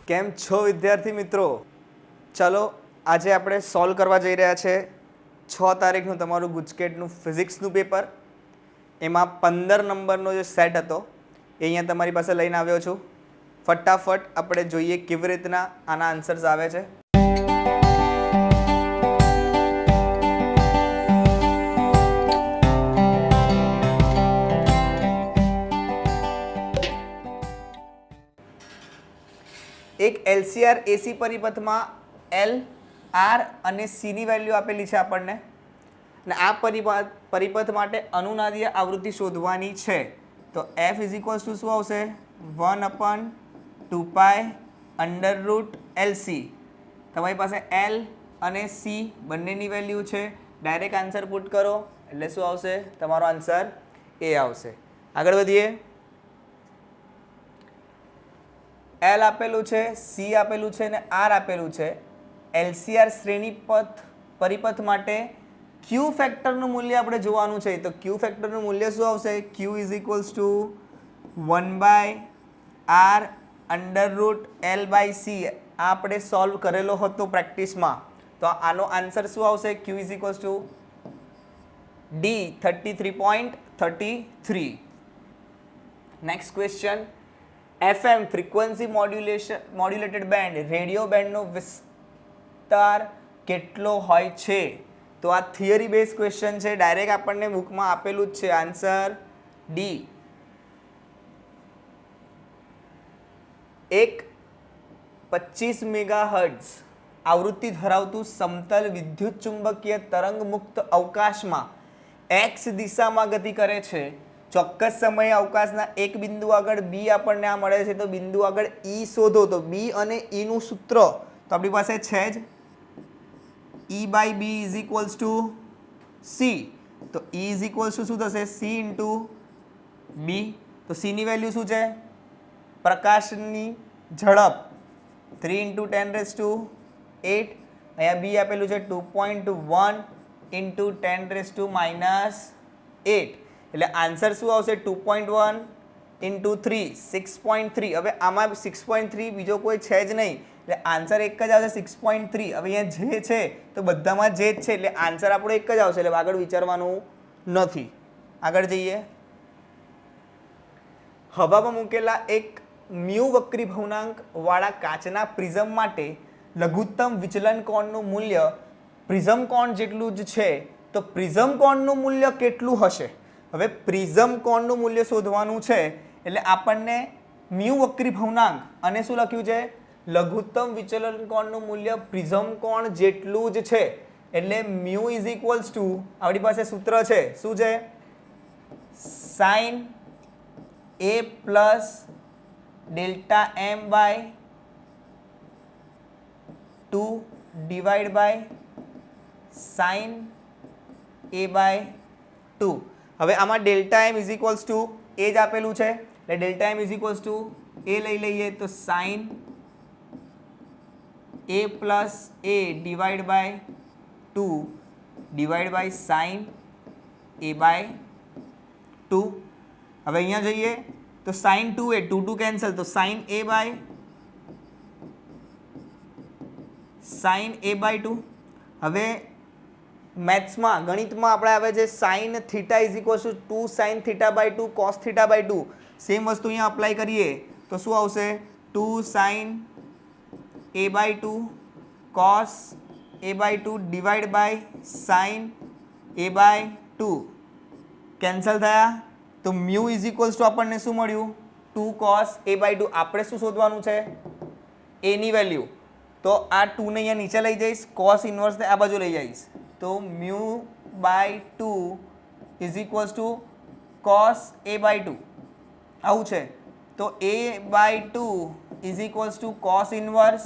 કેમ છો વિદ્યાર્થી મિત્રો? ચાલો આજે આપણે સોલ્વ કરવા જઈ રહ્યા છે 6 તારીખનું તમારું ગુજકેટનું ફિઝિક્સનું પેપર. એમાં 15 નંબરનો જે સેટ હતો એ અહીંયા તમારી પાસે લઈને આવ્યો છું. ફટાફટ આપણે જોઈએ કેવી રીતના આના આન્સર્સ આવે છે. એક LCR AC પરિપથમાં L, R અને C ની વેલ્યુ આપેલી છે આપણને, અને આ પરિપથ માટે અનુનાદીય આવૃત્તિ શોધવાની છે. તો F ઇઝ ઇક્વલ્સ ટુ શું આવશે? 1/2π√LC. તમારી પાસે L અને C બંનેની વેલ્યુ છે. ડાયરેક્ટ આન્સર પુટ કરો એટલે શું આવશે? તમારો આન્સર એ આવશે. આગળ વધીએ. L આપેલું છે, C આપેલું છે અને R આપેલું છે. LCR શ્રેણીપથ પરિપથ માટે Q ફેક્ટરનું મૂલ્ય આપણે જોવાનું છે. તો Q ફેક્ટરનું મૂલ્ય શું આવશે? Q is equals two 1/R√L/C. આ આપણે સોલ્વ કરેલો હતો પ્રેક્ટિસમાં. તો આનો આન્સર શું આવશે? Q is equals to D 33.33. Next question. FM frequency modulated band radio બેન્ડનો વિસ્તાર કેટલો હોય છે? તો આ થિયરી બેઝ ક્વેશ્ચન છે. ડાયરેક્ટ આપણને બુકમાં આપેલું જ છે. Answer D. એક 25 મેગાહર્ટ્ઝ આવૃત્તિ ધરાવતું સમતલ વિદ્યુત ચુંબકીય તરંગ મુક્ત અવકાશમાં x દિશામાં ગતિ કરે છે. ચોક્કસ સમયે અવકાશના એક બિંદુ આગળ B આપણને આ મળે છે. તો બિંદુ આગળ E શોધો. તો B અને E નું સૂત્ર તો આપણી પાસે છે જ. E/B is equals two C. તો E ઇઝ ઇક્વલ્સ ટુ શું થશે? C into B. તો C ની વેલ્યુ શું છે? પ્રકાશની ઝડપ 3 × 10⁸. અહીંયા B આપેલું છે 2.1 × 10⁻⁸. એટલે આન્સર શું આવશે? 2.1 × 3 6.3. હવે આમાં 6.3 બીજો કોઈ છે જ નહીં, એટલે આન્સર એક જ આવશે 6.3. હવે અહીંયા જે છે તો બધામાં જે જ છે, એટલે આન્સર આપણો એક જ આવશે. એટલે આગળ વિચારવાનું નથી. આગળ જઈએ. હવામાં મૂકેલા એક મ્યુ વક્રી ભવનાંક વાળા કાચના પ્રિઝમ માટે લઘુત્તમ વિચલન કોણનું મૂલ્ય પ્રિઝમ કોણ જેટલું જ છે. તો પ્રિઝમ કોણનું મૂલ્ય કેટલું હશે? હવે પ્રિઝમ કોણનું મૂલ્ય શોધવાનું છે, એટલે આપણને મ્યુ વક્રી ભવનાંક અને શું લખ્યું છે? લઘુત્તમ વિચલન કોણનું મૂલ્ય પ્રિઝમ કોણ જેટલું જ છે. એટલે મ્યુ ઇઝ ઇક્વલ્સ ટુ આપણી પાસે સૂત્ર છે. શું છે? sin A plus delta m/2 divide by sin A/2. હવે આમાં delta M is equals to A જ આપેલું છે, એટલે delta M is equals to A લઈ લઈએ. તો sine A plus A divide by 2 divide by sine A/2. હવે અહીંયા જઈએ તો સાઇન 2A 2 કેન્સલ, તો સાઇન A/2. હવે મેથ્સમાં ગણિતમાં આપણે આવે છે sine theta is equals to 2 sine θ/2 cos θ/2. Same વસ્તુ અહીંયા અપ્લાય કરીએ તો શું આવશે? 2 sine A/2 cos A/2 divide by sine A/2. Cancel થયા. તો મ્યુ ઇઝ ઇક્વલ્સ ટુ આપણને શું મળ્યું? 2 કોસ A/2. આપણે શું શોધવાનું છે? એ ની વેલ્યુ. તો આ 2 ને અહીંયા નીચે લઈ જઈશ, કોસ ઇન્વર્સને આ બાજુ લઈ જઈશ. તો μ/2 is equals to cos A/2. આવું છે. તો A/2 is equals to cos inverse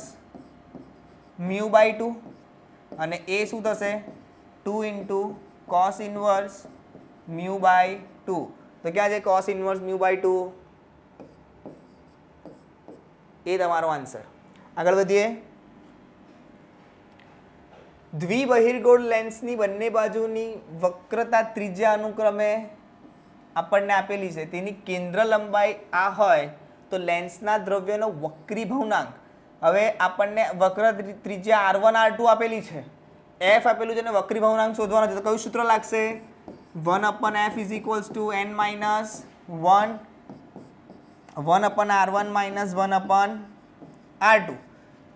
μ/2 અને એ શું થશે? 2 × કોસ ઇન્વર્સ μ/2. તો ક્યાં છે કોસ ઇન્વર્સ μ/2? એ તમારો આન્સર. આગળ વધીએ. દ્વિબહિર્ગોળ લેન્સની બંને બાજુની વક્રતા ત્રિજ્યા અનુક્રમે આપણને આપેલી છે. તેની કેન્દ્ર લંબાઈ આ હોય તો લેન્સના દ્રવ્યનો વક્રી ભવનાંક હવે આપણને વક્ર ત્રિજ્યા R1 R2 આપેલી છે, f આપેલું છે ને વક્રી ભવનાંક શોધવાનો છે, તો કયું સૂત્ર લાગશે? 1/f = n - 1 1/r1 - 1/r2.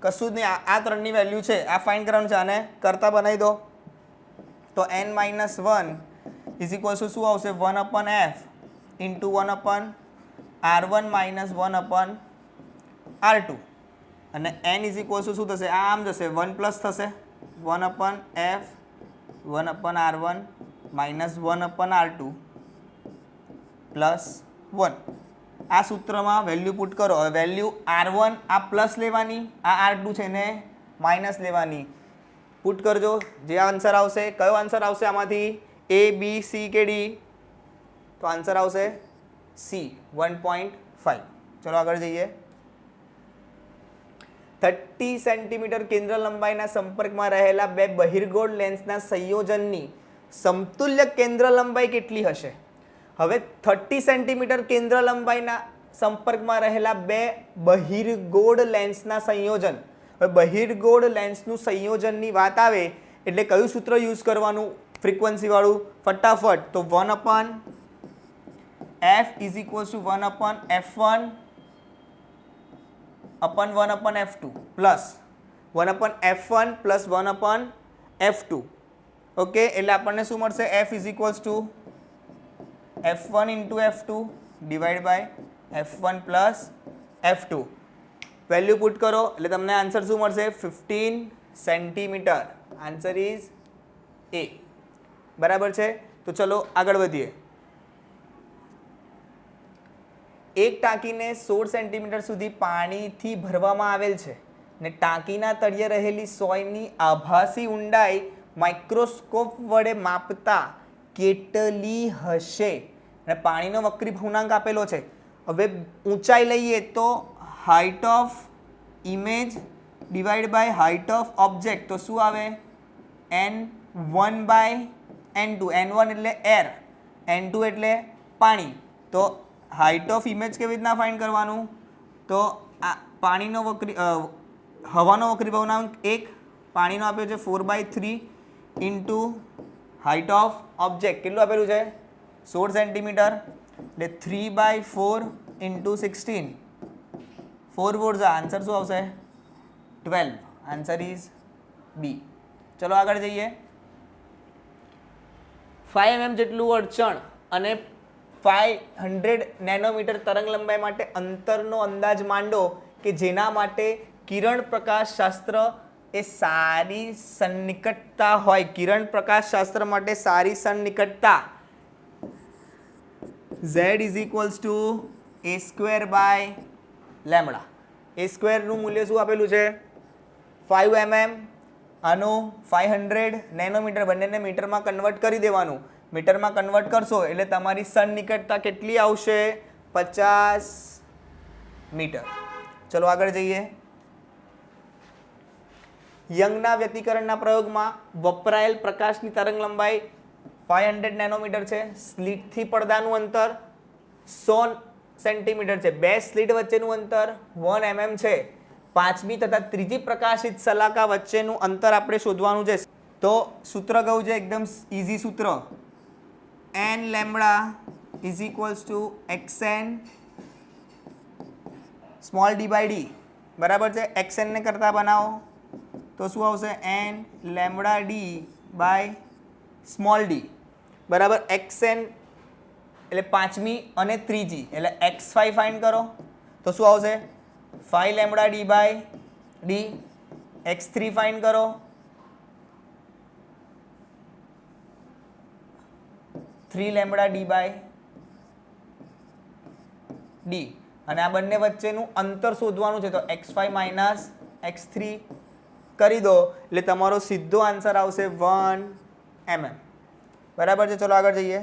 કશું જ નહીં, આ ત્રણની વેલ્યુ છે, આ ફાઇન્ડ કરવાનું છે. આને કરતા બનાવી દો તો n - 1 = શું આવશે? 1/f × 1/r1 - 1/r2 અને n = શું થશે? આ આમ જશે, 1 પ્લસ થશે 1/f 1/r1 - 1/r2 પ્લસ 1. આ સૂત્રમાં વેલ્યુ પુટ કરો. હવે વેલ્યુ R1 આ પ્લસ લેવાની, આ R2 છે ને માઇનસ લેવાની. પુટ કરજો, જે આન્સર આવશે. કયો આન્સર આવશે આમાંથી? A, B, C કે D? તો આન્સર આવશે C 1.5. ચલો આગળ જઈએ. 30 સેન્ટીમીટર કેન્દ્ર લંબાઈના સંપર્કમાં રહેલા બે બહિર્ગોળ લેન્સના સંયોજનની સમતુલ્ય કેન્દ્ર લંબાઈ કેટલી હશે? હવે 30 સેન્ટીમીટર કેન્દ્ર લંબાઈના સંપર્કમાં રહેલા બે બહિર્ગોળ લેન્સના સંયોજન. હવે બહિર્ગોળ લેન્સનું સંયોજનની વાત આવે એટલે કયું સૂત્ર યુઝ કરવાનું ફ્રીક્વન્સી વાળું? ફટાફટ. તો 1/f = 1/f1 upon 1/f2 plus 1/f1 plus 1/f2. Okay, એટલે આપણને શું મળશે? f = f1 × f2 divide by f1 plus f2. Value put કરો એટલે તમને આન્સર શું મળશે? 15 સેન્ટીમીટર. Answer is A. બરાબર છે. તો ચલો આગળ વધીએ. એક ટાંકીને 16 સેન્ટીમીટર સુધી પાણીથી ભરવામાં આવેલ છે ને ટાંકીના તળિયે રહેલી સોયની આભાસી ઊંડાઈ માઇક્રોસ્કોપ વડે માપતા કેટલી હશે? અને પાણીનો વક્રી ભવનાંક આપેલો છે. હવે ઊંચાઈ લઈએ તો height of image divide by height of object, તો શું આવે? n1/n2. n1 એટલે એર, n2 એટલે પાણી. તો હાઇટ ઓફ ઇમેજ કેવી રીતના ફાઇન્ડ કરવાનું? તો આ પાણીનો હવાનો વક્રી ભવનાંક 1, પાણીનો આપ્યો છે 4/3 ઇન્ટુ હાઇટ ઓફ ઓબ્જેક્ટ કેટલું આપેલું છે? 16 સેન્ટીમીટર, એટલે 3/4 ઇન્ટુ 16. 4 4 આન્સર શું આવશે? 12. Answer is B. ચલો આગળ જઈએ. 5 mm જેટલું અડચણ અને 500 નેનોમીટર તરંગ લંબાઈ માટે અંતરનો અંદાજ માંડો કે જેના માટે કિરણ પ્રકાશ શાસ્ત્ર એ સારી સન્નિકટતા હોય. કિરણ પ્રકાશ શાસ્ત્ર માટે સારી સન્નિકટતા Z = a²/λ. a² નું મૂલ્ય શું આપેલું છે? 5 mm. આનું 500 નેનોમીટર, બંનેને મીટરમાં કન્વર્ટ કરી દેવાનું. મીટરમાં કન્વર્ટ કરશો એટલે તમારી સન્નિકટતા કેટલી આવશે? 50 મીટર. ચલો આગળ જઈએ. યંગના વ્યતિકરણના પ્રયોગમાં વપરાયેલ પ્રકાશની તરંગ લંબાઈ 500 નેનોમીટર છે. સ્લિટથી પડદાનું અંતર 100 સેન્ટીમીટર છે. બે સ્લિટ વચ્ચેનું અંતર 1 mm છે. પાંચમી તથા ત્રીજી પ્રકાશિત સલાકા વચ્ચેનું અંતર આપણે શોધવાનું છે. તો સૂત્ર કયું છે? એકદમ ઇઝી સૂત્ર. n λ = xn small d by d. બરાબર છે. xn ને કરતા બનાવો તો શું આવશે? n λ d by small d. બરાબર. xn એટલે પાંચમી અને ત્રીજી એટલે x5 ફાઇન્ડ કરો તો શું આવશે? 5 λ d by d. x3 find કરો 3 λ d બાય d. અને આ બંને વચ્ચેનું અંતર શોધવાનું છે તો x5 માઇનસ x3 કરી દો એટલે તમારો સીધો આન્સર આવશે 1 mm. બરાબર છે. ચલો આગળ જઈએ.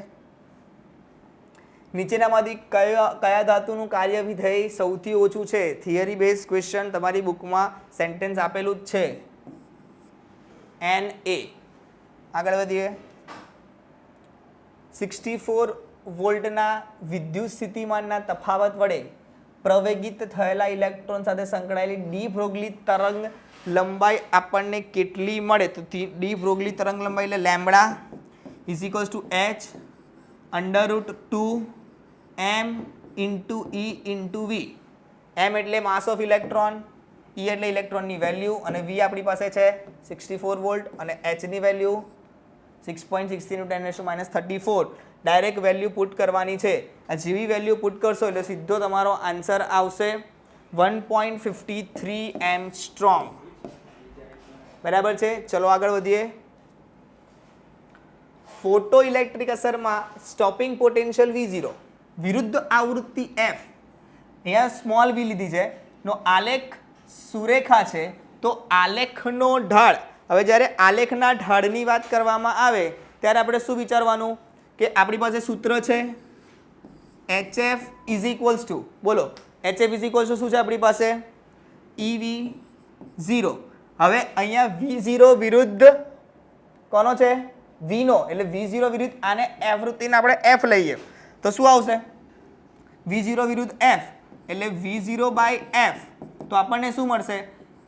નીચેનામાંથી કયા ધાતુનું કાર્ય વિધેય સૌથી ઓછું છે? થિયરી બેઝ ક્વેશ્ચન તમારી બુકમાં સેન્ટેન્સ આપેલું જ છે. Na. આગળ વધીએ. 64 વોલ્ટના વિદ્યુત સ્થિતિમાનના તફાવત વડે પ્રવેગિત થયેલા ઇલેક્ટ્રોન સાથે સંકળાયેલી ડી બ્રોગલી તરંગ લંબાઈ આપણને કેટલી મળે? તો ડી બ્રોગલી તરંગ લંબાઈ એટલે lambda is equals two h √2 m into E into V. m એટલે માસ ઓફ ઇલેક્ટ્રોન, E એટલે ઇલેક્ટ્રોનની વેલ્યુ, અને V આપણી પાસે છે 64 વોલ્ટ, અને h ની વેલ્યુ 6.16 × 10⁻34. ડાયરેક્ટ વેલ્યુ પુટ કરવાની છે. આ જેવી વેલ્યુ પુટ કરશો એટલે સીધો તમારો આન્સર આવશે 1.53 m સ્ટ્રોંગ. બરાબર છે. ચલો આગળ વધીએ. ફોટો ઇલેક્ટ્રિક અસરમાં સ્ટોપિંગ પોટેન્શિયલ V0 વિરુદ્ધ આવૃત્તિ F, અહીંયા સ્મોલ v લીધી છે, નો આલેખ સુરેખા છે. તો આલેખનો ઢાળ, હવે જ્યારે આલેખના ઢાળની વાત કરવામાં આવે ત્યારે આપણે શું વિચારવાનું કે આપણી પાસે સૂત્ર છે HF ઇઝ ઇક્વલ્સ ટુ, બોલો HF ઇઝ ઇક્વલ્સ ટુ શું છે આપણી પાસે? EV0. હવે અહીંયા V0 વિરુદ્ધ કોનો છે? V નો, એટલે V0 વિરુદ્ધ આને આવૃત્તિને આપણે F લઈએ તો શું આવશે? V0 વિરુદ્ધ F એટલે V0 બાય F. તો આપણને શું મળશે?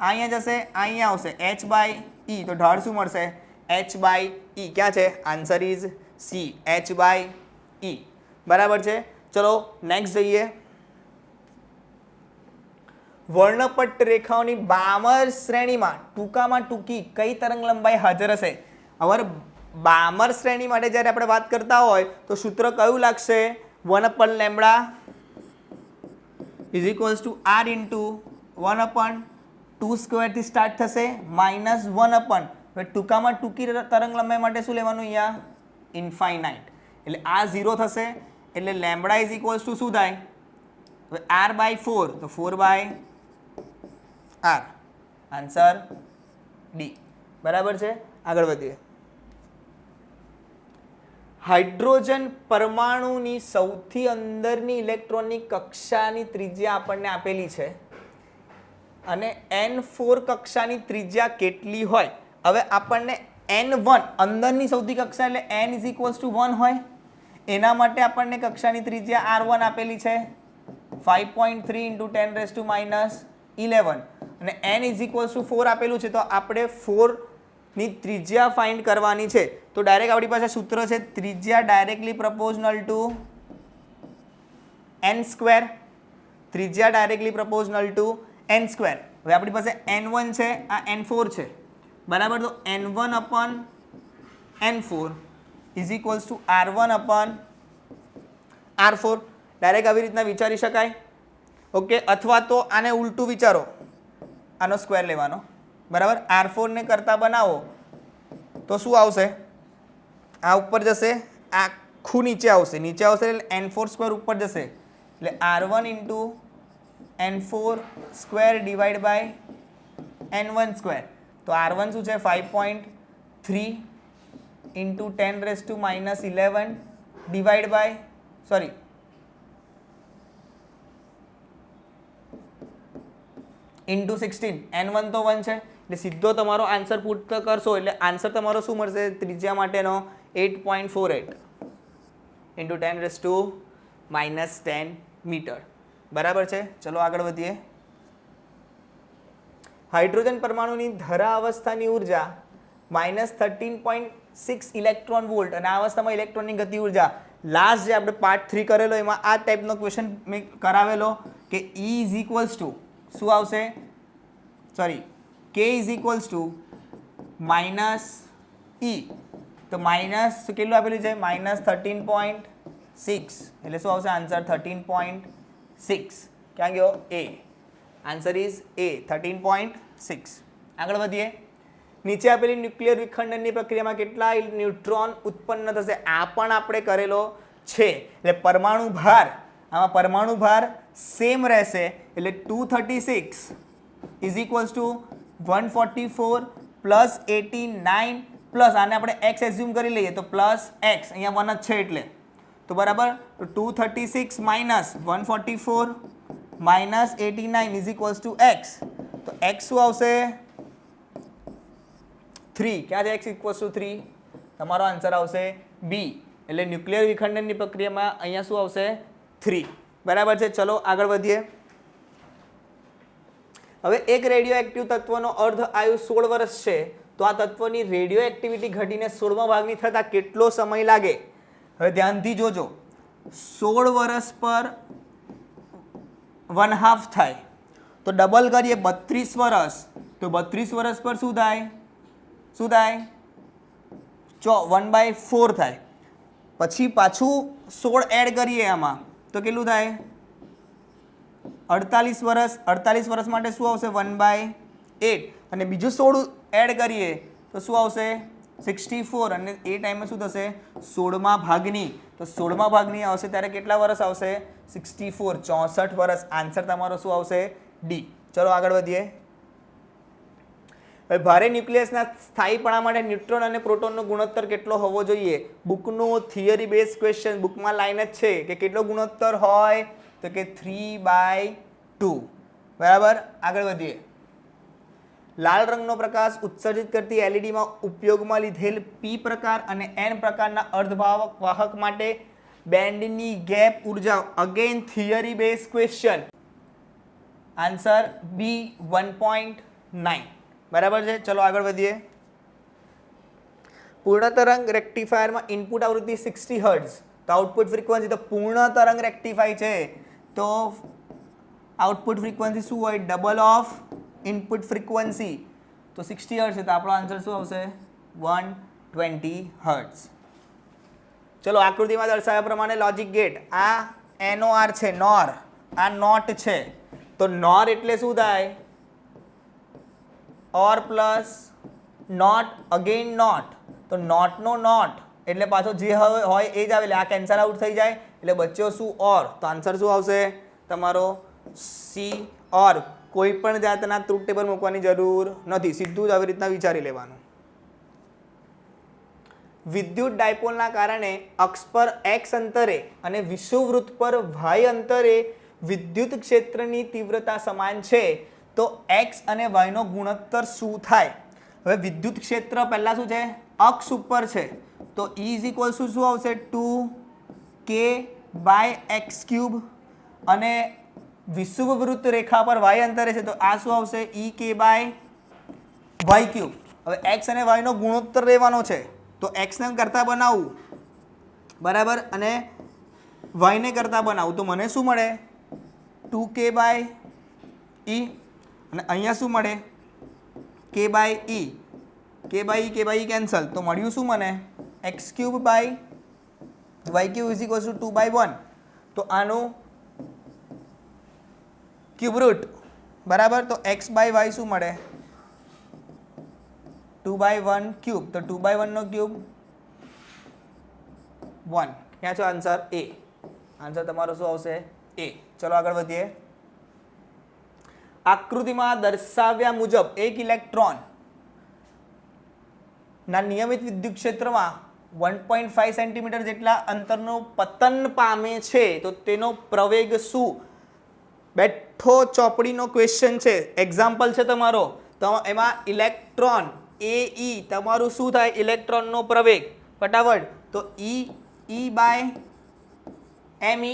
અહીંયા જશે, અહીંયા આવશે h/e, તો ઢાળ શું મળશે? h/e. ક્યાં છે? Answer is C, h/e. બરાબર છે. ચલો નેક્સ્ટ જઈએ. વર્ણપટ્ટ રેખાઓની બામર શ્રેણીમાં ટૂંકામાં ટૂંકી કઈ તરંગ લંબાઈ હાજર હશે? હવે બામર શ્રેણી માટે જ્યારે આપણે વાત કરતા હોય તો સૂત્ર કયું લાગશે? 1/λ is equals to r into 1/2² થી સ્ટાર્ટ થશે -1/, હવે ટૂંકામાં ટૂંકી તરંગ લંબાઈ માટે શું લેવાનું? અહીંયા ઇન્ફાઇનાઇટ, એટલે આ 0 થશે, એટલે લેમ્બડા ઇઝ ઇક્વલ્સ ટુ શું થાય? હવે r/4, તો 4/r. Answer D. બરાબર છે. આગળ વધીએ. હાઇડ્રોજન પરમાણુની સૌથી અંદરની ઇલેક્ટ્રોનની કક્ષાની ત્રિજ્યા આપણને આપેલી છે, અને N4 કક્ષાની ત્રિજ્યા કેટલી હોય? હવે આપણને N1 અંદરની સૌથી કક્ષા એટલે N ઇઝ ઇક્વલ્સ ટુ 1 હોય, એના માટે આપણને કક્ષાની ત્રિજ્યા R1 આપેલી છે 5.3 × 10⁻11, અને N ઇઝ ઇક્વલ્સ ટુ 4 આપેલું છે. તો આપણે 4 ની ત્રિજ્યા ફાઇન્ડ કરવાની છે. તો ડાયરેક્ટ આપણી પાસે સૂત્ર છે ત્રિજ્યા ડાયરેક્ટલી પ્રપોઝનલ ટુ n². ત્રિજ્યા ડાયરેક્ટલી પ્રપોઝનલ ટુ n². હવે આપણી પાસે n1 છે, આ n4 છે, બરાબર. તો n1/n4 is equals two r1/r4. Direct આવી રીતના વિચારી શકાય. ઓકે. અથવા તો આને ઉલટું વિચારો, આનો સ્ક્વેર લેવાનો, બરાબર. r4 ને કરતા બનાવો તો શું આવશે? આ ઉપર જશે, આખું નીચે આવશે, એટલે n4² ઉપર જશે, એટલે r1 into n4² divide by n1². તો r1 શું છે? 5.3 into 10⁻11 divide by into 16. n1 તો 1 છે, એટલે સીધો તમારો આન્સર પુટ કરશો એટલે આન્સર તમારો શું મળશે? ત્રિજ્યા માટેનો 8.48 ઇન્ટુ 10⁻10 મીટર. બરાબર છે. ચલો આગળ વધીએ. હાઇડ્રોજન પરમાણુની ધરા અવસ્થાની ઉર્જા -13.6 ઇલેક્ટ્રોન વોલ્ટ, અને આ અવસ્થામાં ઇલેક્ટ્રોનની ગતિ ઉર્જા લાસ્ટ જે આપણે પાર્ટ 3 કરેલો એમાં આ ટાઈપનો ક્વેશ્ચન મેં કરાવેલો કે E ઇઝ ઇક્વલ્સ ટુ શું આવશે? K is equals two -E. તો માઇનસ કેટલું આપેલું છે? -13.6, એટલે શું આવશે આન્સર? 13.6. ક્યાં ગયો? A. Answer is A, 13.6. આગળ વધીએ. નીચે આપેલી ન્યુક્લિયર વિખંડનની પ્રક્રિયામાં કેટલા ન્યુટ્રોન ઉત્પન્ન થશે? આ પણ આપણે કરેલો છે. એટલે પરમાણુ ભાર, આમાં પરમાણુ ભાર સેમ રહેશે, એટલે 236 is equals two 144 plus 89 plus આને આપણે x એઝ્યુમ કરી લઈએ તો પ્લસ x, અહીંયા 1 જ છે એટલે, તો બરાબર. તો 236 minus 144 minus 89 is equals two x. તો x શું આવશે? 3. ક્યાં છે x ઇક્વલ્સ ટુ 3? તમારો આન્સર આવશે B. એટલે ન્યુક્લિયર વિખંડનની પ્રક્રિયામાં અહીંયા શું આવશે? 3. બરાબર છે. ચલો આગળ વધીએ. હવે એક રેડિયો એક્ટિવ તત્વનો અર્ધ આયુ 16 વર્ષ છે, તો આ તત્વની રેડિયો એક્ટિવિટી ઘટીને 16મા ભાગની થતાં કેટલો સમય લાગે? હવે ધ્યાનથી જોજો, 16 વર્ષ પર 1/2 થાય, તો ડબલ કરીએ 32 વર્ષ, તો 32 વર્ષ પર શું થાય? 1/4 થાય. પછી પાછું 16 એડ કરીએ આમાં, તો કેટલું થાય? 48 વર્ષ. 48 વર્ષ માટે શું આવશે? 1/8. અને બીજું 16 એડ કરીએ તો શું આવશે? 64. અને એ ટાઈમે શું થશે? 16મા ભાગની. તો 16મા ભાગની આવશે ત્યારે કેટલા વર્ષ આવશે? 64. 64 વર્ષ. આન્સર તમારો શું આવશે? ડી. ચલો આગળ વધીએ. હવે ભારે ન્યુક્લિયસના સ્થાયીપણા માટે ન્યુટ્રોન અને પ્રોટોનનો ગુણોત્તર કેટલો હોવો જોઈએ? બુકનો થિયરી બેઝ ક્વેશ્ચન, બુકમાં લાઈન જ છે કે કેટલો ગુણોત્તર હોય, તો કે 3/2. બરાબર. આગળ વધીએ. લાલ રંગનો પ્રકાશ ઉત્સર્જિત કરતી એલઈડીમાં ઉપયોગમાં લીધેલ પી પ્રકાર અને એન પ્રકારના અર્ધવાહક માટે બેન્ડની ગેપ ઉર્જા. Again theory base question. Answer B 1.9. બરાબર છે. ચલો આગળ વધીએ. પૂર્ણ તરંગ રેક્ટિફાયરમાં ઇનપુટ આવૃત્તિ 60 હર્ટ્ઝ, તો આઉટપુટ ફ્રીક્વન્સી, તો પૂર્ણ તરંગ રેક્ટિફાય છે તો આઉટપુટ ફ્રીક્વન્સી શું હોય? Double of input frequency. તો 60 હર્ટ્ઝ છે, તો આપણો આન્સર શું આવશે? 120 હર્ટ્ઝ. ચલો આકૃતિમાં દર્શાવ્યા પ્રમાણે લોજિક ગેટ, આ NOR છે, નોર, આ નોટ છે, તો નોર એટલે શું થાય? ઓર પ્લસ નોટ અગેન નોટ, તો નોટનો નોટ એટલે પાછો જે હોય એ જ આવે, એટલે આ કેન્સલ આઉટ થઈ જાય, એટલે બચ્યો શું? ઓર. તો આન્સર શું આવશે તમારો? C or. કોઈ પણ જાતના ટ્રુથ ટેબલ મૂકવાની જરૂર નથી, સીધું જ આવી રીતના વિચારી લેવાનું. વિદ્યુત ડાયપોલના કારણે અક્ષ પર x અંતરે અને વિષુવવૃત્ત પર y અંતરે વિદ્યુત ક્ષેત્રની તીવ્રતા સમાન છે, તો x અને y નો ગુણોત્તર શું થાય? હવે વિદ્યુત ક્ષેત્ર પહેલા શું છે? અક્ષ ઉપર છે, તો E = શું આવશે? 2k/x³. અને વિષુવવૃત્ત રેખા પર y અંતરે છે, તો આ શું આવશે? ek/y³. હવે x અને y નો ગુણોત્તર લેવાનો છે, તો x ને કરતા બનાવું, બરાબર, અને y ને કરતા બનાવું, તો મને શું મળે? 2k/e. અને અહીંયા શું મળે? k/e. k/e કેન્સલ, તો મળ્યું શું મને? x³/y³ = 2/1. તો આનું ક્યુબ રૂટ, બરાબર. તો x/y શું મળે? 2/1³. તો 2/1 નો ક્યુબ 1. ક્યાં છે આન્સર? એ. આન્સર તમારો શું આવશે? એ. ચલો આગળ વધીએ. આકૃતિમાં દર્શાવ્યા મુજબ એક ઇલેક્ટ્રોન ના નિયમિત વિદ્યુત ક્ષેત્રમાં 1.5 સેન્ટીમીટર જેટલા અંતરનો પતન પામે છે, તો તેનો પ્રવેગ શું? બેઠો ચોપડીનો ક્વેશ્ચન છે, એક્ઝામ્પલ છે તમારો. તો એમાં ઇલેક્ટ્રોન AE તમારું શું થાય? ઇલેક્ટ્રોનનો પ્રવેગ. ફટાફટ. તો E/me.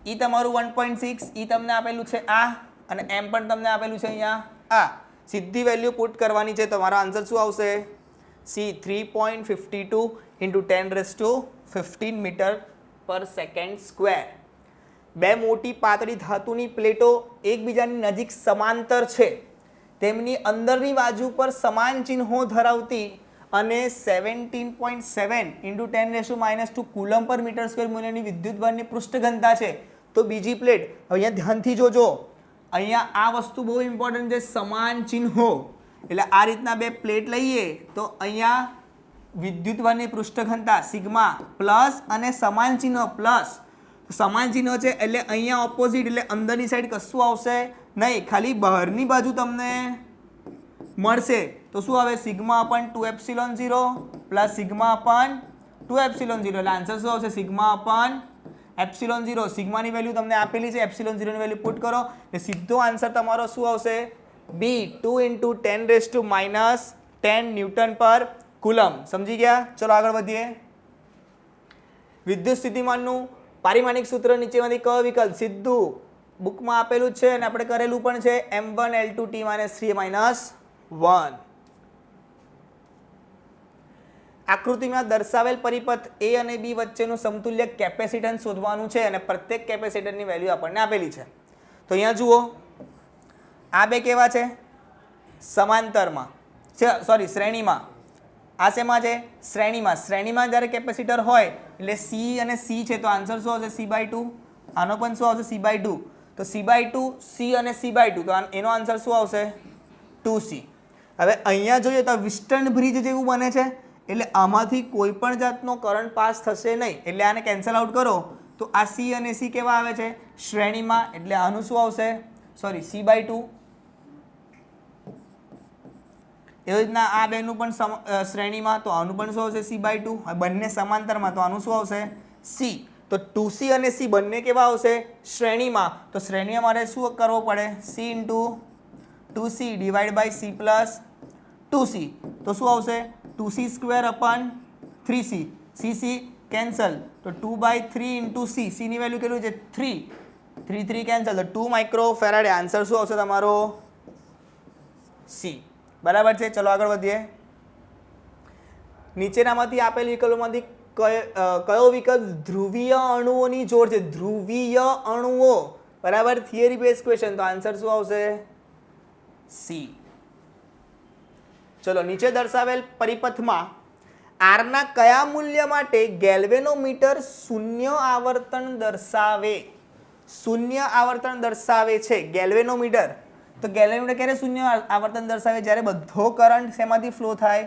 E તમારું 1.6, E તમને આપેલું છે આ, અને m પણ તમને આપેલું છે અહીંયા આ. સીધી વેલ્યુ પુટ કરવાની છે. તમારો આન્સર શું આવશે? સી 3.52 × 10⁻15 મીટર/સેકન્ડ². બે મોટી પાતળી ધાતુની પ્લેટો એકબીજાની નજીક સમાંતર છે, તેમની અંદરની બાજુ પર સમાન ચિહ્નો ધરાવતી અને 17.7 × 10⁻² કુલમ/મીટર² મૂલ્યની વિદ્યુતભારની પૃષ્ઠ ઘનતા છે. તો બીજી પ્લેટ, અહીંયા ધ્યાનથી જોજો, અહીંયા આ વસ્તુ બહુ ઇમ્પોર્ટન્ટ છે, સમાન ચિહ્નો. એટલે આ રીતના બે પ્લેટ લઈએ, તો અહીંયા વિદ્યુતભારની પૃષ્ઠ ઘનતા સિગ્મા પ્લસ અને સમાન ચિહ્ન પ્લસ. સમાન ચિહ્ન છે એટલે અહીંયા ઓપોઝિટ, એટલે અંદરની સાઈડ કશું આવશે નહીં, ખાલી બહારની બાજુ તમને મળશે. તો શું આવે? σ/2ε0 પ્લસ σ/2ε0. એટલે આન્સર શું આવશે? σ/ε0. સિગ્માની વેલ્યુ તમને આપેલી છે, ε0 ની વેલ્યુ પુટ કરો, એટલે સીધો આન્સર તમારો શું આવશે? બી 2 × 10⁻10 ન્યૂટન/કુલમ. સમજી ગયા? ચલો આગળ વધીએ. વિદ્યુત સ્થિતિમાનનું પારિમાણિક સૂત્ર નીચેમાંથી કયો વિકલ્પ? સીધું બુકમાં આપેલું જ છે અને આપણે કરેલું પણ છે m1 L2 t - 3 - 1. આકૃતિમાં દર્શાવેલ પરિપથ A અને B વચ્ચેનું સમતુલ્ય કેપેસિટન્સ શોધવાનું છે અને પ્રત્યેક કેપેસિટરની વેલ્યુ આપણને આપેલી છે. તો અહીંયા જુઓ, આ બે કેવા છે? સમાંતરમાં, સોરી શ્રેણીમાં. આ શેમાં છે? શ્રેણીમાં. શ્રેણીમાં જ્યારે કેપેસિટર હોય એટલે C અને C છે તો આન્સર શું આવશે? C/2. આનો પણ શું આવશે? C/2. તો C/2, C અને C/2 તો એનો આન્સર શું આવશે? 2C. હવે અહીંયા જોઈએ તો વિસ્ટર્ન બ્રિજ જેવું બને છે એટલે આમાંથી કોઈ પણ જાતનો કરંટ પાસ થશે નહીં, એટલે આને કેન્સલ આઉટ કરો તો આ C અને C કેવા આવે છે? શ્રેણીમાં. એટલે આનું શું આવશે? Sorry, C/2. એવી રીતના આ બેનું પણ શ્રેણીમાં તો આનું પણ શું આવશે? C/2. બંને સમાંતરમાં તો આનું શું આવશે? C. તો 2C અને C બંને કેવા આવશે? શ્રેણીમાં. તો શ્રેણીમાં મારે શું કરવો પડે? C × 2C / C + 2C. તો શું આવશે? 2C² / 3C. C કેન્સલ તો 2/3 × C. C ની વેલ્યુ કેટલું છે? 3. 3 કેન્સલ તો 2 માઇક્રોફેરાડે. આન્સર શું આવશે તમારો? C. બરાબર છે. ચલો આગળ વધીએ. નીચેનામાંથી આપેલ વિકલ્પોમાંથી કયો વિકલ્પ ધ્રુવીય અણુઓની જોડ છે? ધ્રુવીય અણુઓ. બરાબર, થિયરી બેઝ ક્વેશ્ચન. તો આન્સર શું આવશે? C. ચલો, નીચે દર્શાવેલ પરિપથમાં R ના કયા મૂલ્ય માટે ગેલ્વેનોમીટર શૂન્ય આવર્તન દર્શાવે? શૂન્ય આવર્તન દર્શાવે છે ગેલ્વેનોમીટર. તો ગેલ્વેનોમીટર ક્યારે શૂન્ય આવર્તન દર્શાવે? જ્યારે બધો કરંટ શેમાંથી ફ્લો થાય?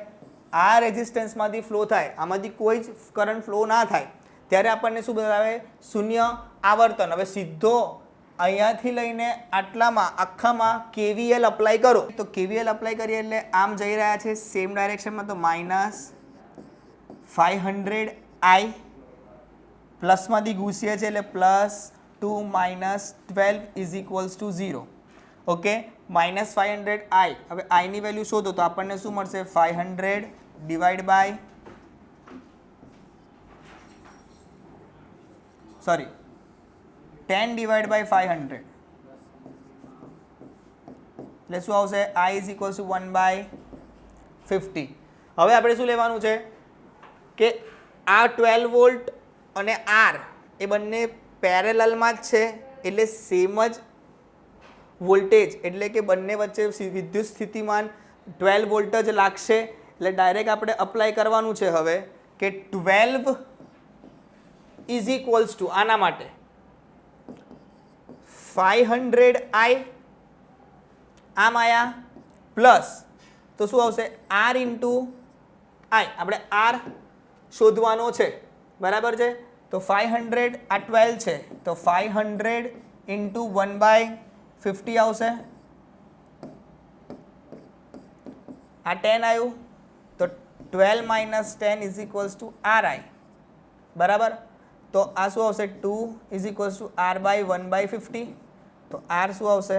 આ રેઝિસ્ટન્સમાંથી ફ્લો થાય. આમાંથી કોઈ જ કરંટ ફ્લો ના થાય ત્યારે આપણને શું બતાવે? શૂન્ય આવર્તન. હવે સીધો અહીંયાથી લઈને આટલામાં આખામાં KVL અપ્લાય કરો. તો KVL અપ્લાય કરીએ એટલે આમ જઈ રહ્યા છે સેમ ડાયરેક્શનમાં. તો -500I પ્લસમાંથી ઘૂસીએ છે એટલે +2 - 12 = 0. Okay, -500I. હવે I ની વેલ્યુ શોધો તો આપણને શું મળશે? 500 / સોરી 10 / 500 એટલે શું આવશે? I = 1/50. હવે આપણે શું લેવાનું છે કે આ 12 વોલ્ટ અને R એ બંને પેરેલલમાં જ છે એટલે સેમ જ વોલ્ટેજ, એટલે કે બંને વચ્ચે વિદ્યુત સ્થિતિમાન 12 વોલ્ટ જ લાગશે. એટલે ડાયરેક્ટ આપણે અપ્લાય કરવાનું છે હવે કે 12 = આના માટે 500I આમ આયા પ્લસ તો શું આવશે? R × I. આપણે R શોધવાનો છે. બરાબર છે. તો 500 આ 12 છે તો 500 × 1/50 આવશે. આ 10 આવ્યું તો 12 - 10 = RI. બરાબર. તો આ શું આવશે? 2 = R/1/50. તો R શું આવશે?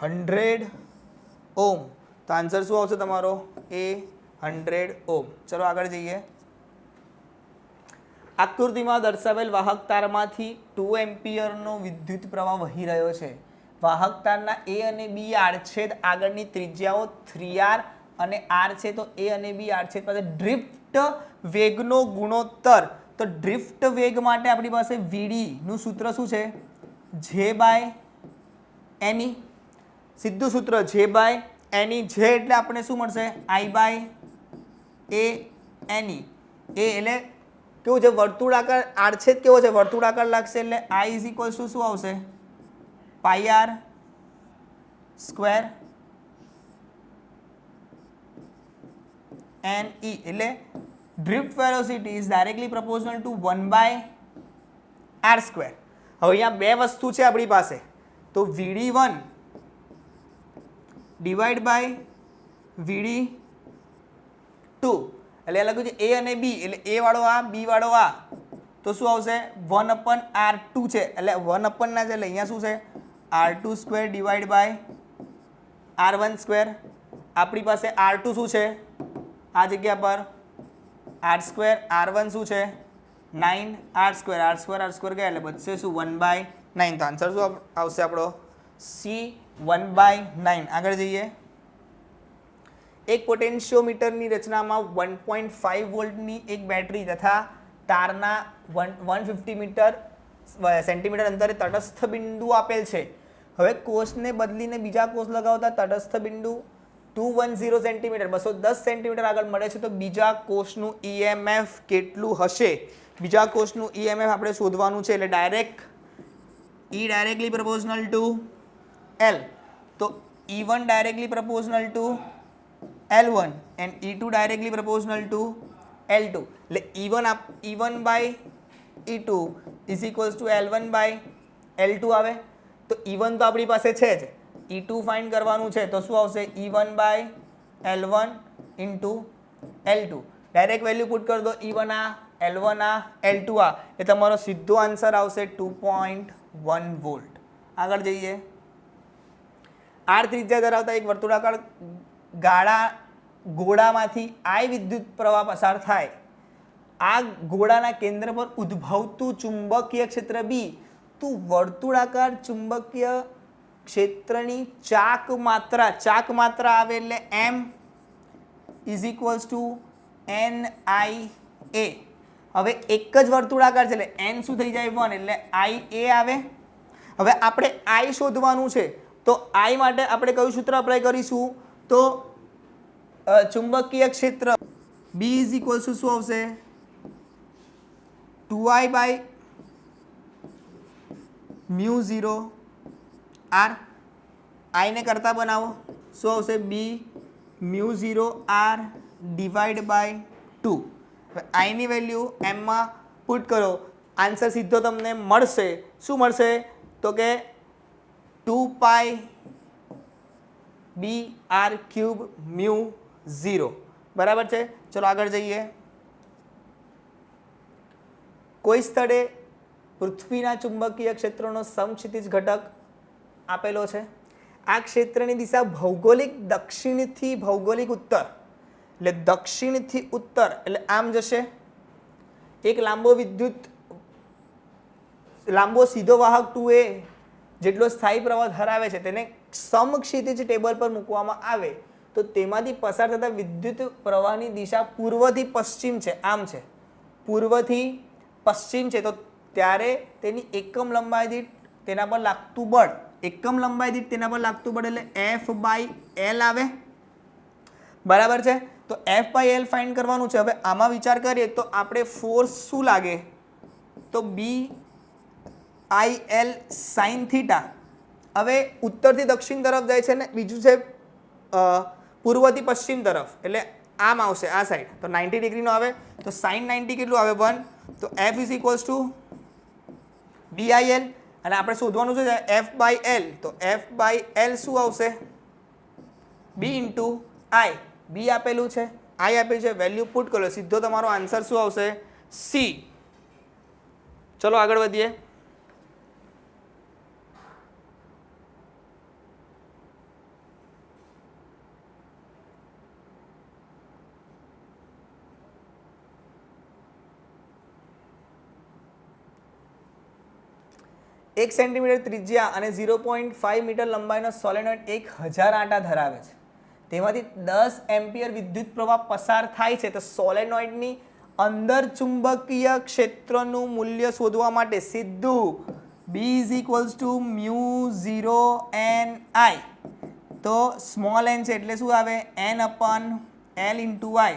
100 ઓહ્મ. તો આન્સર શું આવશે તમારો? A 100 ohm. ચલો આગળ જઈએ. આકૃતિમાં દર્શાવેલ વાહક તારમાંથી 2 એમ્પિયરનો વિદ્યુત પ્રવાહ વહી રહ્યો છે. વાહક તારના A અને B આડછેદ આગળની ત્રિજ્યાઓ 3R અને R છે. તો A અને B આડછેદ પાસે ડ્રિફ્ટ વેગનો ગુણોત્તર. તો ડ્રિફ્ટ વેગ માટે આપણી પાસે VD નું સૂત્ર શું છે? J/NE. સીધું સૂત્ર J/NE. J એટલે આપણે શું મળશે? I/ANE. A એટલે કેવું છે? વર્તુળાકાર. આડછેદ કેવો છે? વર્તુળાકાર લાગશે એટલે I = શું આવશે? πr² NE. એટલે drift velocity is directly proportional two 1/r². હવે અહીંયા બે વસ્તુ છે આપણી પાસે. તો VD1 / VD2 એટલે લખ્યું છે A અને B એટલે A વાળો આ B વાળો આ. તો શું આવશે? 1/r2 છે એટલે 1/ ના છે એટલે અહીંયા શું છે? R2² / R1². આપણી પાસે R2 શું છે? આ જગ્યા પર R2 R1 શું છે? 9 r² ગયા એટલે બચશે શું 1/9 તો આન્સર શું આવશે આપણો સી 1/9 આગળ જઈએ એક પોટેન્શિયોમીટરની રચનામાં 1.5 વોલ્ટની એક બેટરી તથા તારના 150 સેન્ટીમીટર અંતરે તટસ્થ બિંદુ આપેલ છે હવે કોષને બદલીને બીજા કોષ લગાવતા તટસ્થ બિંદુ 210 સેન્ટીમીટર 210 સેન્ટીમીટર આગળ મળે છે તો બીજા કોષનું EMF કેટલું હશે બીજા કોષનું EMF આપણે શોધવાનું છે એટલે ડાયરેક્ટલી પ્રપોઝનલ ટુ L તો E1 directly proportional to L1 and E2 directly proportional to L2 એટલે E1 by E2 is equals to L1 by L2 આવે તો E1 તો આપણી પાસે છે જ E2 ફાઇન્ડ કરવાનું છે તો શું આવશે E1 by L1 into L2 direct value put કરી દો E1 આ L1 આ L2 આ એ તમારો સીધો આન્સર આવશે 2.1 વોલ્ટ આગળ જઈએ R ત્રિજ્યા ધરાવતા એક વર્તુળાકાર ગોળામાંથી I વિદ્યુત પ્રવાહ પસાર થાય આ ગોળાના કેન્દ્ર પર ઉદ્ભવતું ચુંબકીય ક્ષેત્ર B તો વર્તુળાકાર ચુંબકીય ક્ષેત્રની ચાક માત્રા આવે એટલે M is equals two NIA હવે એક જ વર્તુળાકાર છે એટલે N શું થઈ જાય 1 એટલે IA આવે હવે આપણે I શોધવાનું છે તો I માટે આપણે કયું સૂત્ર અપ્લાય કરીશું તો ચુંબકીય ક્ષેત્ર B ઇઝ ઇક્વલ્સ ટુ શું આવશે 2I બાય μ0 R I ને કરતા બનાવો શું આવશે B μ0 R ડિવાઈડ બાય 2 હવે I ની વેલ્યુ M માં પુટ કરો આન્સર સીધો તમને મળશે શું મળશે તો કે 2π BR³ μ0 બરાબર છે ચલો આગળ જઈએ કોઈ સ્થળે પૃથ્વીના ચુંબકીય ક્ષેત્રનો સમક્ષિતિજ ઘટક આપેલો છે આ ક્ષેત્રની દિશા ભૌગોલિક દક્ષિણથી ભૌગોલિક ઉત્તર એટલે દક્ષિણથી ઉત્તર એટલે આમ જશે એક લાંબો સીધો વાહક 2A જેટલો સ્થાયી પ્રવાહ ધરાવે છે તેને સમક્ષિતિજ ટેબલ પર મૂકવામાં આવે તો તેમાંથી પસાર થતા વિદ્યુત પ્રવાહની દિશા પૂર્વથી પશ્ચિમ છે આમ છે પૂર્વથી પશ્ચિમ છે તો ત્યારે તેની એકમ લંબાઈ દીઠ તેના પર લાગતું બળ એટલે F/L આવે બરાબર છે તો F/L ફાઇન્ડ કરવાનું છે હવે આમાં વિચાર કરીએ તો આપણે ફોર્સ શું લાગે તો BIL sin થીટા હવે ઉત્તરથી દક્ષિણ તરફ જાય છે ને બીજું છે પૂર્વથી પશ્ચિમ તરફ એટલે આમ આવશે આ સાઈડ તો 90 ડિગ્રીનો આવે તો sin 90 કેટલું આવે 1 તો F is equals two BIL અને આપણે શોધવાનું છે F/L તો F/L શું આવશે B ઇન્ટુ I B આપેલું છે I આપેલું છે વેલ્યુ પુટ કરો સીધો તમારો આન્સર શું આવશે C ચલો આગળ વધીએ એક સેન્ટીમીટર ત્રિજ્યા અને 0.5 મીટર લંબાઈનો સોલેનોઇડ 1000 આંટા ધરાવે છે તેમાંથી 10 એમ્પિયર વિદ્યુત પ્રવાહ પસાર થાય છે તો સોલેનોઇડની અંદર ચુંબકીય ક્ષેત્રનું મૂલ્ય શોધવા માટે સીધું B is equals to μ0 NI તો સ્મોલ n છે એટલે શું આવે N/L ઇન્ટુ I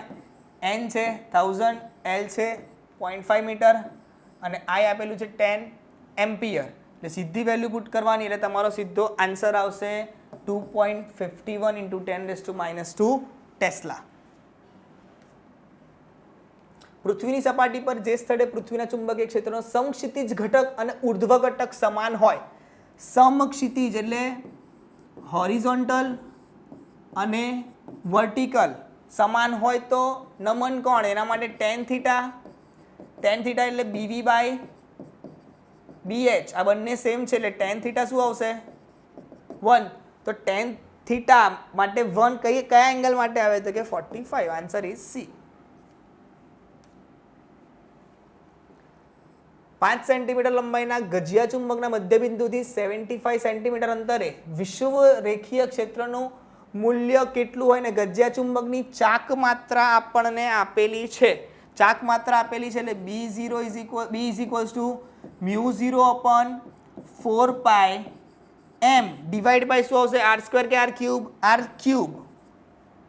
n છે 1000 L છે 0.5 મીટર અને I આપેલું છે 10 એમ્પિયર એટલે સીધી વેલ્યુ પુટ કરવાની એટલે તમારો સીધો આન્સર આવશે 2.51 × 10⁻² ટેસ્લા પૃથ્વીની સપાટી પર જે સ્થળે પૃથ્વીના ચુંબકીય ક્ષેત્રનો સમક્ષિતિજ ઘટક અને ઉર્ધ્વ ઘટક સમાન હોય સમક્ષિતિજ એટલે હોરિઝોન્ટલ અને વર્ટિકલ સમાન હોય તો નમન કોણ એના માટે tan થીટા એટલે BV/BH આ બંને સેમ છે એટલે tan થીટા શું આવશે 1 તો tan થીટા માટે 1 કયા એંગલ માટે આવે તો કે 45 આન્સર ઇઝ C 5 સેન્ટીમીટર લંબાઈના ગજિયા ચુંબકના મધ્યબિંદુથી 75 સેન્ટીમીટર અંતરે વિષુવ રેખીય ક્ષેત્રનું મૂલ્ય કેટલું હોય ને ગજિયા ચુંબકની ચાક માત્રા આપણને આપેલી છે. ચાક માત્રા આપેલી છે એટલે B is to μ0 upon 4 pi m divide by શું આવશે r² કે r³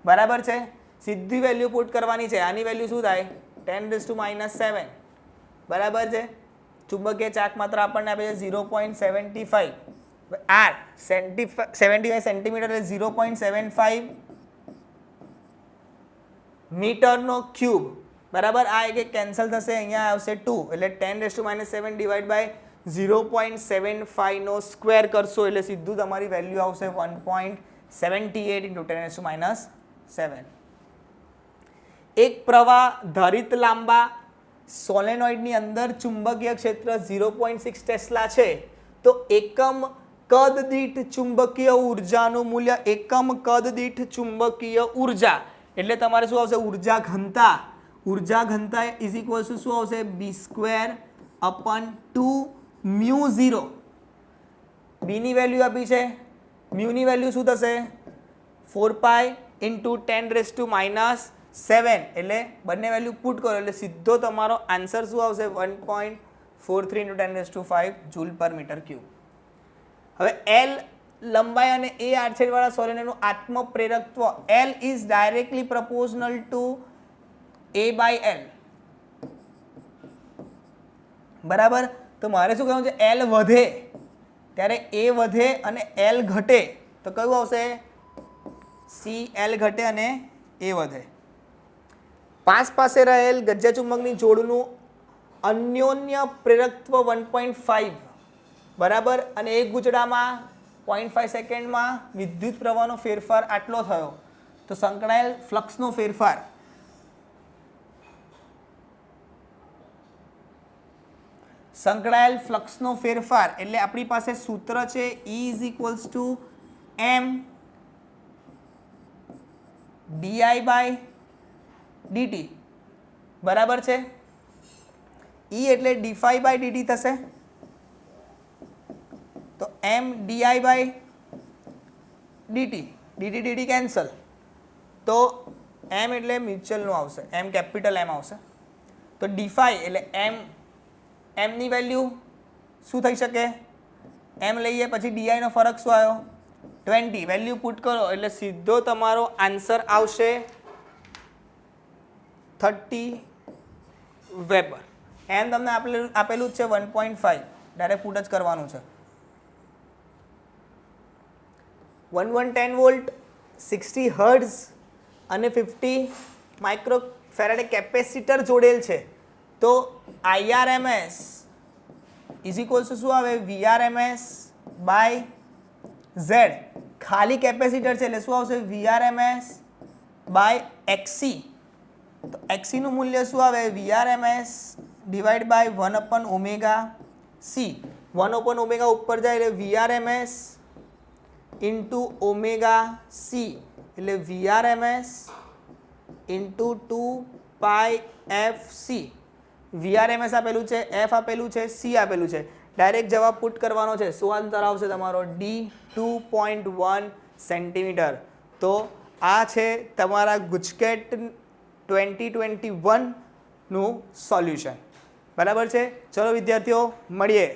બરાબર છે. સીધી વેલ્યુ પુટ કરવાની છે. આની વેલ્યુ શું થાય 10⁻⁷ બરાબર છે. ચુંબકીય ચાક માત્રા આપણને આપે છે 0.75 r 75 સેન્ટીમીટર એટલે 0.75 મીટરનો ક્યુબ બરાબર. આ એક કેન્સલ થશે, અહીંયા આવશે 2 એટલે 10⁻⁷ ડિવાઈડ બાય 0.75 નો સ્ક્વેર કરશો એટલે સીધું તમારી વેલ્યુ આવશે 1.78 × 10⁻⁷. એક પ્રવાહ ધારિત લાંબા સોલેનોઇડની અંદર ચુંબકીય ક્ષેત્ર 0.6 ટેસ્લા છે તો એકમ કદ દીઠ ચુંબકીય ઉર્જાનું મૂલ્ય એકમ કદ દીઠ ચુંબકીય ઉર્જા એટલે તમારે શું આવશે ઉર્જા ઘનતા ઇઝ ઇક્વલ ટુ શું આવશે b² અપન 2 μ0. બીની વેલ્યુ આપી છે, મ્યુની વેલ્યુ શું થશે 4 પાઈ ઇન્ટુ 10⁻⁷ એટલે બંને વેલ્યુ પુટ કરો એટલે સીધો તમારો આન્સર શું આવશે 1.43 × 10⁵ જૂલ પર મીટર ક્યુબ. હવે L લંબાઈ અને A આડછેદવાળા સોલેનોઇડનું આત્મ પ્રેરકત્વ L is directly proportional to A by L બરાબર. તો મારે શું કહેવું છે L વધે ત્યારે A વધે અને L ઘટે તો કયું આવશે CL ઘટે અને A વધે. પાસ પાસે રહેલ ગજ્જા ચુંબકની જોડનું અન્યોન્ય પ્રેરકત્વ 1.5 બરાબર અને એક ગુચડામાં 0.5 સેકન્ડમાં વિદ્યુત પ્રવાહનો ફેરફાર આટલો થયો તો સંકળાયેલ ફ્લક્સનો ફેરફાર એટલે આપણી પાસે સૂત્ર છે E is equals two m di/dt બરાબર છે. E એટલે d∅/dt થશે તો m di/dt કેન્સલ તો m એટલે મ્યુચ્યુઅલનું આવશે m કેપિટલ M આવશે તો d∅ એટલે m ની વેલ્યુ શું થઈ શકે m લઈએ પછી di નો ફરક શું આવ્યો 20 વેલ્યુ પુટ કરો એટલે સીધો તમારો આન્સર આવશે 30 વેબર. એમ તમને આપેલું જ છે 1.5 ડાયરેક્ટ પુટ જ કરવાનું છે. 1110 વોલ્ટ 60 હર્ટ્ઝ અને 50 માઇક્રોફેરાડે કેપેસિટર જોડેલ છે તો IRMS ઇઝ ઇક્વલ્સ ટુ શું આવે VRMS બાય Z. ખાલી કેપેસિટર છે એટલે શું આવશે VRMS બાય XC તો XC નું મૂલ્ય શું આવે VRMS ડિવાઈડ બાય 1/ωc 1/ω ઉપર જાય એટલે VRMS ઇન્ટુ ωc એટલે VRMS ઇન્ટુ 2πfc. VRMS આપેલું છે, F આપેલું છે, C આપેલું છે. ડાયરેક્ટ જવાબ પુટ કરવાનો છે. શું આન્સર આવશે તમારો D 2.1 સેન્ટીમીટર. તો આ છે તમારા ગુજકેટ 2021 નું સોલ્યુશન બરાબર છે. ચલો વિદ્યાર્થીઓ મળીએ.